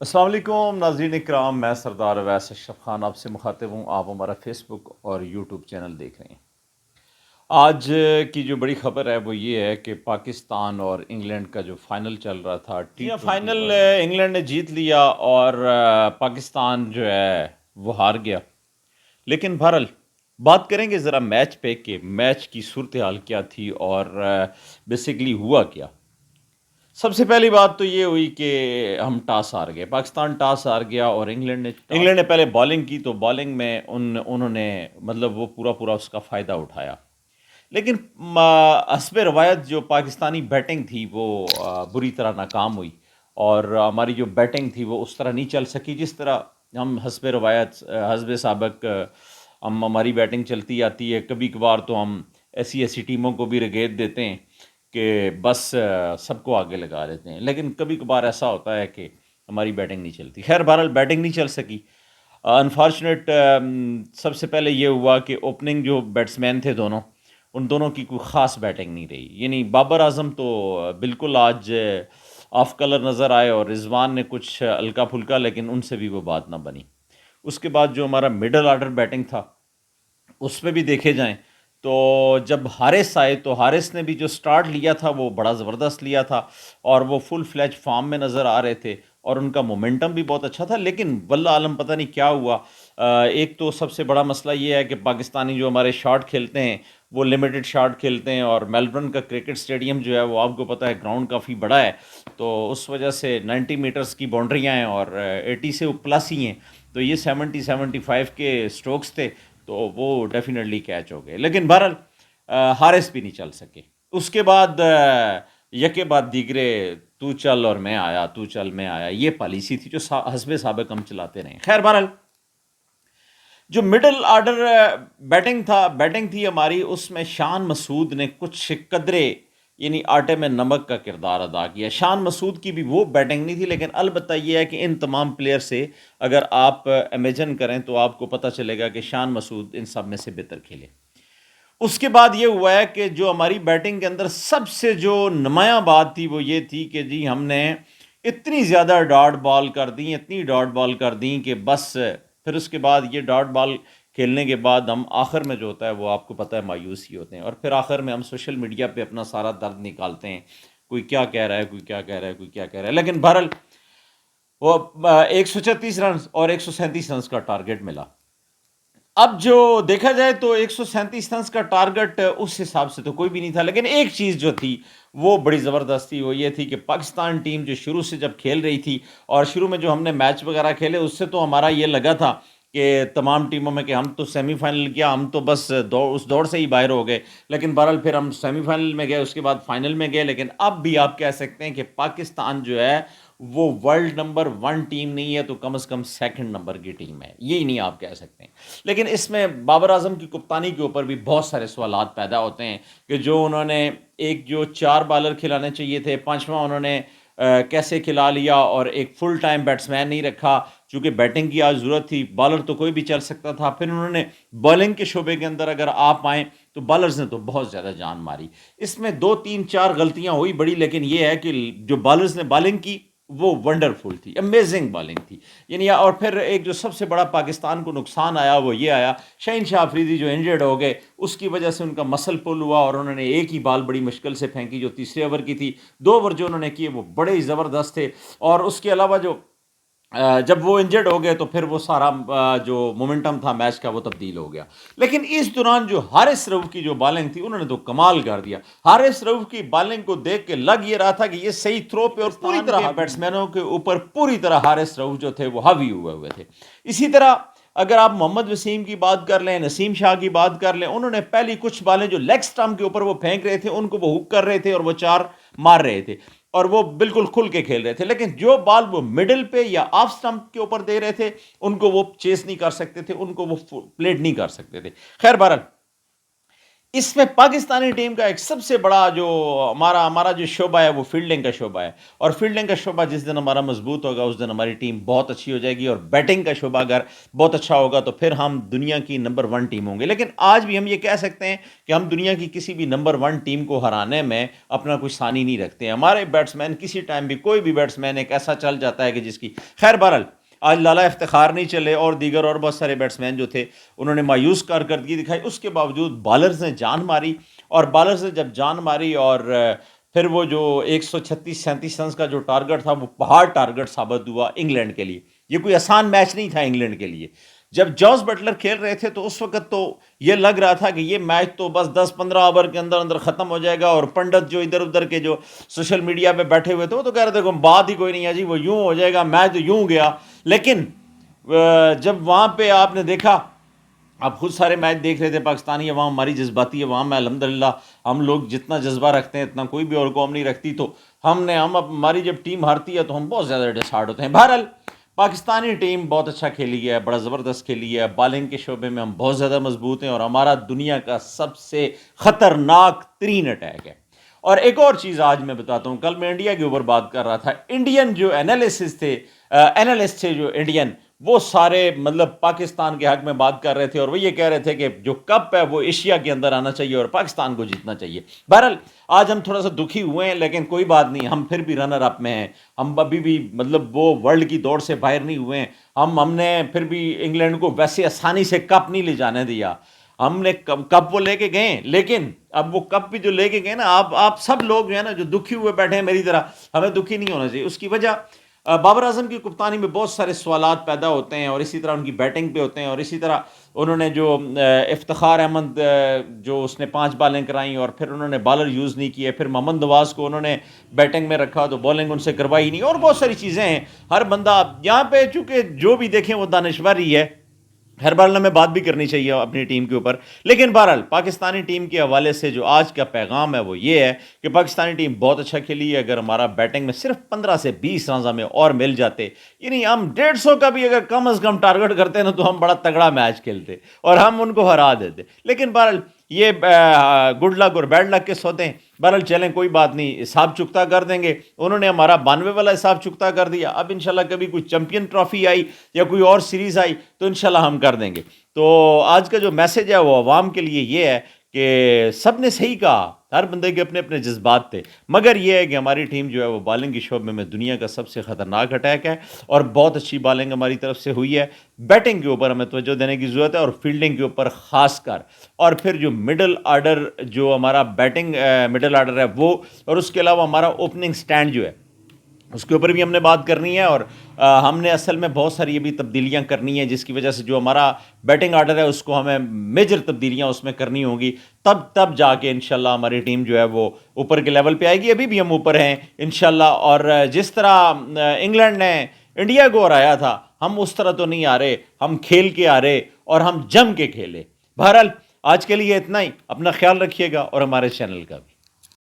السلام علیکم ناظرین اکرام، میں سردار اویس اشرف خان آپ سے مخاطب ہوں۔ آپ ہمارا فیس بک اور یوٹیوب چینل دیکھ رہے ہیں۔ آج کی جو بڑی خبر ہے وہ یہ ہے کہ پاکستان اور انگلینڈ کا جو فائنل چل رہا تھا فائنل انگلینڈ نے جیت لیا اور پاکستان جو ہے وہ ہار گیا۔ لیکن بہرحال بات کریں گے ذرا میچ پہ کہ میچ کی صورتحال کیا تھی اور بیسیکلی ہوا کیا۔ سب سے پہلی بات تو یہ ہوئی کہ ہم ٹاس ہار گئے، پاکستان ٹاس ہار گیا اور انگلینڈ نے پہلے بالنگ کی تو بالنگ میں انہوں نے مطلب وہ پورا اس کا فائدہ اٹھایا۔ لیکن حسب روایت جو پاکستانی بیٹنگ تھی وہ بری طرح ناکام ہوئی اور ہماری جو بیٹنگ تھی وہ اس طرح نہیں چل سکی جس طرح ہم حسب روایت حسب سابق ہماری بیٹنگ چلتی آتی ہے۔ کبھی کبھار تو ہم ایسی ٹیموں کو بھی رگیت دیتے ہیں کہ بس سب کو آگے لگا لیتے ہیں، لیکن کبھی کبھار ایسا ہوتا ہے کہ ہماری بیٹنگ نہیں چلتی۔ خیر بہرحال بیٹنگ نہیں چل سکی۔ انفارچونیٹ سب سے پہلے یہ ہوا کہ اوپننگ جو بیٹسمین تھے ان دونوں کی کوئی خاص بیٹنگ نہیں رہی، یعنی بابر اعظم تو بالکل آج آف کلر نظر آئے اور رضوان نے کچھ ہلکا پھلکا، لیکن ان سے بھی وہ بات نہ بنی۔ اس کے بعد جو ہمارا مڈل آرڈر بیٹنگ تھا اس میں بھی دیکھے جائیں تو جب حارث آئے تو حارث نے بھی جو سٹارٹ لیا تھا وہ بڑا زبردست لیا تھا اور وہ فل فلیج فارم میں نظر آ رہے تھے اور ان کا مومنٹم بھی بہت اچھا تھا۔ لیکن واللہ عالم پتہ نہیں کیا ہوا۔ ایک تو سب سے بڑا مسئلہ یہ ہے کہ پاکستانی جو ہمارے شاٹ کھیلتے ہیں وہ لمیٹڈ شاٹ کھیلتے ہیں اور میلبرن کا کرکٹ سٹیڈیم جو ہے وہ آپ کو پتہ ہے گراؤنڈ کافی بڑا ہے، تو اس وجہ سے 90 میٹرز کی باؤنڈریاں ہیں اور 80 سے پلس ہی ہیں، تو یہ 75 کے سٹروکس تھے تو وہ ڈیفینیٹلی کیچ ہو گئے۔ لیکن بہرحال حارث بھی نہیں چل سکے۔ اس کے بعد یکے بعد دیگرے تو چل اور میں آیا، تو چل میں آیا، یہ پالیسی تھی جو حسب سابق ہم چلاتے رہے۔ خیر بہرحال جو مڈل آرڈر بیٹنگ تھی ہماری، اس میں شان مسعود نے کچھ قدرے یعنی آٹے میں نمک کا کردار ادا کیا۔ شان مسعود کی بھی وہ بیٹنگ نہیں تھی، لیکن البتہ یہ ہے کہ ان تمام پلیئر سے اگر آپ امیجن کریں تو آپ کو پتہ چلے گا کہ شان مسعود ان سب میں سے بہتر کھیلے۔ اس کے بعد یہ ہوا ہے کہ جو ہماری بیٹنگ کے اندر سب سے جو نمایاں بات تھی وہ یہ تھی کہ جی ہم نے اتنی زیادہ ڈاٹ بال کر دیں، اتنی ڈاٹ بال کر دیں کہ بس پھر اس کے بعد یہ ڈاٹ بال کھیلنے کے بعد ہم آخر میں جو ہوتا ہے وہ آپ کو پتہ ہے مایوس ہی ہوتے ہیں، اور پھر آخر میں ہم سوشل میڈیا پہ اپنا سارا درد نکالتے ہیں، کوئی کیا کہہ رہا ہے، کوئی کیا کہہ رہا ہے، کوئی کیا کہہ رہا ہے۔ لیکن بہرحال وہ 136 رنز اور 137 رنز کا ٹارگٹ ملا۔ اب جو دیکھا جائے تو 137 رنز کا ٹارگٹ اس حساب سے تو کوئی بھی نہیں تھا، لیکن ایک چیز جو تھی وہ بڑی زبردست تھی، وہ یہ تھی کہ پاکستان ٹیم جو شروع سے جب کھیل رہی تھی اور شروع میں جو ہم نے میچ وغیرہ کھیلے اس سے تو ہمارا یہ لگا تھا کہ تمام ٹیموں میں کہ ہم تو سیمی فائنل کیا، ہم تو بس اس دوڑ سے ہی باہر ہو گئے، لیکن بہرحال پھر ہم سیمی فائنل میں گئے، اس کے بعد فائنل میں گئے۔ لیکن اب بھی آپ کہہ سکتے ہیں کہ پاکستان جو ہے وہ ورلڈ نمبر 1 ٹیم نہیں ہے تو کم از کم سیکنڈ نمبر کی ٹیم ہے، یہی نہیں آپ کہہ سکتے ہیں۔ لیکن اس میں بابر اعظم کی کپتانی کے اوپر بھی بہت سارے سوالات پیدا ہوتے ہیں کہ جو انہوں نے ایک جو 4 بالر کھلانے چاہیے تھے، 5واں انہوں نے کیسے کھلا لیا اور ایک فل ٹائم بیٹسمین نہیں رکھا، چونکہ بیٹنگ کی آج ضرورت تھی، بالر تو کوئی بھی چل سکتا تھا۔ پھر انہوں نے بالنگ کے شعبے کے اندر اگر آپ آئیں تو بالرز نے تو بہت زیادہ جان ماری۔ اس میں 2 3 4 غلطیاں ہوئی بڑی، لیکن یہ ہے کہ جو بالرز نے بالنگ کی وہ ونڈرفل تھی، امیزنگ بالنگ تھی، یعنی اور پھر ایک جو سب سے بڑا پاکستان کو نقصان آیا وہ یہ آیا، شاہین شاہ افریدی جو انجرڈ ہو گئے، اس کی وجہ سے ان کا مسل پل ہوا اور انہوں نے ایک ہی بال بڑی مشکل سے پھینکی جو تیسرے اوور کی تھی۔ 2 اوور جو انہوں نے کیے وہ بڑے ہی زبردست تھے، اور اس کے علاوہ جو جب وہ انجرڈ ہو گئے تو پھر وہ سارا جو مومنٹم تھا میچ کا وہ تبدیل ہو گیا۔ لیکن اس دوران جو حارث رؤف کی جو بالنگ تھی انہوں نے تو کمال کر دیا۔ حارث رؤف کی بالنگ کو دیکھ کے لگ یہ رہا تھا کہ یہ صحیح تھرو پہ، اور پوری طرح بیٹسمینوں کے اوپر پوری طرح حارث رؤف جو تھے وہ حاوی ہوئے تھے۔ اسی طرح اگر آپ محمد وسیم کی بات کر لیں، نسیم شاہ کی بات کر لیں، انہوں نے پہلی کچھ بالیں جو لیگ سٹمپ کے اوپر وہ پھینک رہے تھے ان کو وہ ہک کر رہے تھے اور وہ 4 مار رہے تھے اور وہ بالکل کھل کے کھیل رہے تھے، لیکن جو بال وہ مڈل پہ یا آف سٹمپ کے اوپر دے رہے تھے ان کو وہ چیس نہیں کر سکتے تھے، ان کو وہ پلیٹ نہیں کر سکتے تھے۔ خیر بہرحال اس میں پاکستانی ٹیم کا ایک سب سے بڑا جو ہمارا جو شعبہ ہے وہ فیلڈنگ کا شعبہ ہے، اور فیلڈنگ کا شعبہ جس دن ہمارا مضبوط ہوگا اس دن ہماری ٹیم بہت اچھی ہو جائے گی، اور بیٹنگ کا شعبہ اگر بہت اچھا ہوگا تو پھر ہم دنیا کی نمبر 1 ٹیم ہوں گے۔ لیکن آج بھی ہم یہ کہہ سکتے ہیں کہ ہم دنیا کی کسی بھی نمبر 1 ٹیم کو ہرانے میں اپنا کوئی ثانی نہیں رکھتے ہیں۔ ہمارے بیٹسمین کسی ٹائم بھی کوئی بھی بیٹسمین ایک ایسا چل جاتا ہے کہ جس کی خیر بہرحال آج لالا افتخار نہیں چلے، اور دیگر اور بہت سارے بیٹسمین جو تھے انہوں نے مایوس کارکردگی دکھائی، اس کے باوجود بالرز نے جان ماری، اور بالرز نے جب جان ماری اور پھر وہ جو 136-37 رنز کا جو ٹارگٹ تھا وہ پہاڑ ٹارگٹ ثابت ہوا انگلینڈ کے لیے۔ یہ کوئی آسان میچ نہیں تھا انگلینڈ کے لیے۔ جب جوز بٹلر کھیل رہے تھے تو اس وقت تو یہ لگ رہا تھا کہ یہ میچ تو بس 10-15 اوور کے اندر اندر ختم ہو جائے گا، اور پنڈت جو ادھر ادھر کے جو سوشل میڈیا پہ بیٹھے ہوئے تھے وہ تو کہہ رہے تھے بات ہی کوئی نہیں ہے جی، وہ یوں ہو جائے گا، میچ تو یوں گیا۔ لیکن جب وہاں پہ آپ نے دیکھا، آپ خود سارے میچ دیکھ رہے تھے، پاکستانی عوام ہماری جذباتی عوام ہے، الحمدللہ ہم لوگ جتنا جذبہ رکھتے ہیں اتنا کوئی بھی اور قوم نہیں رکھتی، تو ہماری جب ٹیم ہارتی ہے تو ہم بہت زیادہ ڈسہارٹ ہوتے ہیں۔ بہرحال پاکستانی ٹیم بہت اچھا کھیلی ہے، بڑا زبردست کھیلی ہے، بالنگ کے شعبے میں ہم بہت زیادہ مضبوط ہیں، اور ہمارا دنیا کا سب سے خطرناک ترین اٹیک ہے۔ اور ایک اور چیز آج میں بتاتا ہوں، کل میں انڈیا کے اوپر بات کر رہا تھا، انڈین جو اینالسٹ تھے جو انڈین، وہ سارے مطلب پاکستان کے حق میں بات کر رہے تھے، اور وہ یہ کہہ رہے تھے کہ جو کپ ہے وہ ایشیا کے اندر آنا چاہیے اور پاکستان کو جیتنا چاہیے۔ بہرحال آج ہم تھوڑا سا دکھی ہوئے ہیں، لیکن کوئی بات نہیں، ہم پھر بھی رنر اپ میں ہیں، ہم ابھی بھی مطلب وہ ورلڈ کی دوڑ سے باہر نہیں ہوئے ہیں، ہم نے پھر بھی انگلینڈ کو ویسے آسانی سے کپ نہیں لے جانے دیا۔ ہم نے کپ وہ لے کے گئے، لیکن اب وہ کپ بھی جو لے کے گئے نا، آپ سب لوگ جو ہے نا جو دکھی ہوئے بیٹھے ہیں میری طرح، ہمیں دکھی نہیں ہونا چاہیے۔ اس کی وجہ بابر اعظم کی کپتانی میں بہت سارے سوالات پیدا ہوتے ہیں، اور اسی طرح ان کی بیٹنگ پہ ہوتے ہیں، اور اسی طرح انہوں نے جو افتخار احمد جو اس نے 5 بالیں کرائیں اور پھر انہوں نے بالر یوز نہیں کیے، پھر محمد نواز کو انہوں نے بیٹنگ میں رکھا تو بالنگ ان سے کروائی نہیں، اور بہت ساری چیزیں ہیں۔ ہر بندہ یہاں پہ چونکہ جو بھی دیکھیں وہ دانشوری ہے، ہر بار ہمیں بات بھی کرنی چاہیے اپنی ٹیم کے اوپر۔ لیکن بہرحال پاکستانی ٹیم کے حوالے سے جو آج کا پیغام ہے وہ یہ ہے کہ پاکستانی ٹیم بہت اچھا کھیلی ہے۔ اگر ہمارا بیٹنگ میں صرف 15 سے 20 رنز ہمیں اور مل جاتے، یعنی ہم 150 کا بھی اگر کم از کم ٹارگٹ کرتے نا، تو ہم بڑا تگڑا میچ کھیلتے اور ہم ان کو ہرا دیتے۔ لیکن بہرحال یہ گڈ لک اور بیڈ لک کے سوتے ہیں، بہرحال چلیں کوئی بات نہیں، حساب چکتا کر دیں گے۔ انہوں نے ہمارا 92 والا حساب چکتا کر دیا، اب انشاءاللہ کبھی کوئی چیمپئن ٹرافی آئی یا کوئی اور سیریز آئی تو انشاءاللہ ہم کر دیں گے۔ تو آج کا جو میسج ہے وہ عوام کے لیے یہ ہے کہ سب نے صحیح کہا، ہر بندے کے اپنے اپنے جذبات تھے، مگر یہ ہے کہ ہماری ٹیم جو ہے وہ بالنگ کے شعبے میں دنیا کا سب سے خطرناک اٹیک ہے، اور بہت اچھی بالنگ ہماری طرف سے ہوئی ہے۔ بیٹنگ کے اوپر ہمیں توجہ دینے کی ضرورت ہے، اور فیلڈنگ کے اوپر خاص کر، اور پھر جو مڈل آرڈر جو ہمارا بیٹنگ مڈل آرڈر ہے وہ، اور اس کے علاوہ ہمارا اوپننگ سٹینڈ جو ہے اس کے اوپر بھی ہم نے بات کرنی ہے، اور ہم نے اصل میں بہت ساری یہ بھی تبدیلیاں کرنی ہیں، جس کی وجہ سے جو ہمارا بیٹنگ آرڈر ہے اس کو ہمیں میجر تبدیلیاں اس میں کرنی ہوں گی، تب جا کے انشاءاللہ ہماری ٹیم جو ہے وہ اوپر کے لیول پہ آئے گی۔ ابھی بھی ہم اوپر ہیں انشاءاللہ، اور جس طرح انگلینڈ نے انڈیا کو ہرایا تھا، ہم اس طرح تو نہیں آ رہے، ہم کھیل کے آ رہے اور ہم جم کے کھیلے۔ بہرحال آج کے لیے اتنا ہی، اپنا خیال رکھیے گا اور ہمارے چینل کا بھی۔